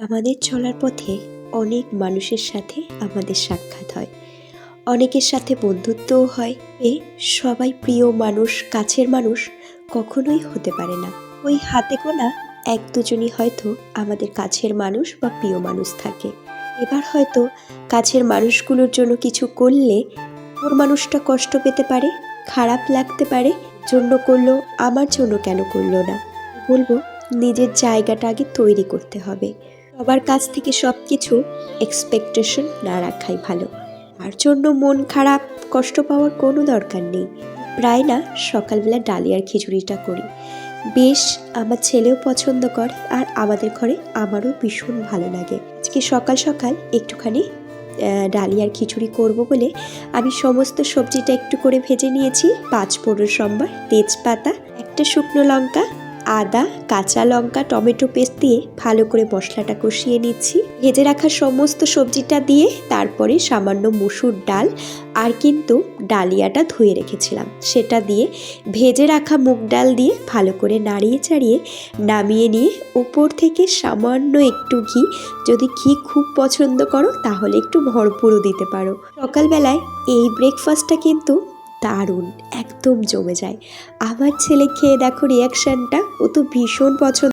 আমাদের চলার পথে অনেক মানুষের সাথে আমাদের সাক্ষাৎ হয়, অনেকের সাথে বন্ধুত্বও হয়। সবাই প্রিয় মানুষ, কাছের মানুষ কখনোই হতে পারে না। ওই হাতে গোনা এক দুজনই হয়তো আমাদের কাছের মানুষ বা প্রিয় মানুষ থাকে। এবার হয়তো কাছের মানুষগুলোর জন্য কিছু করলে ওর মানুষটা কষ্ট পেতে পারে, খারাপ লাগতে পারে, জন্য করলো, আমার জন্য কেন করলো না। বলবো, নিজের জায়গাটা আগে তৈরি করতে হবে। সবার কাছ থেকে সব কিছু এক্সপেকটেশন না রাখাই ভালো। তার জন্য মন খারাপ, কষ্ট পাওয়ার কোনো দরকার নেই। প্রায় না সকালবেলা ডালিয়ার খিচুড়িটা করি, বেশ আমার ছেলেও পছন্দ করে, আর আমাদের ঘরে আমারও ভীষণ ভালো লাগে। আজকে সকাল সকাল একটুখানি ডালিয়ার খিচুড়ি করব বলে আমি সমস্ত সবজিটা একটু করে ভেজে নিয়েছি। 5 ফোড়ন সম্বার, তেজপাতা, একটা শুকনো লঙ্কা, আদা, কাঁচা লঙ্কা, টমেটো পেস্ট দিয়ে ভালো করে মশলাটা কষিয়ে নিচ্ছি। ভেজে রাখা সমস্ত সবজিটা দিয়ে তারপরে সামান্য মসুর ডাল আর কিন্তু ডালিয়াটা ধুয়ে রেখেছিলাম সেটা দিয়ে, ভেজে রাখা মুগ ডাল দিয়ে ভালো করে নাড়িয়ে চাড়িয়ে নামিয়ে নিয়ে উপর থেকে সামান্য একটু ঘি, যদি ঘি খুব পছন্দ করো তাহলে একটু ভরপুরও দিতে পারো। সকালবেলায় এই ব্রেকফাস্টটা কিন্তু দারুণ, একদম জমে যায়। আমার ছেলে খেয়ে দেখো রিয়াকশানটা, ও তো ভীষণ পছন্দ।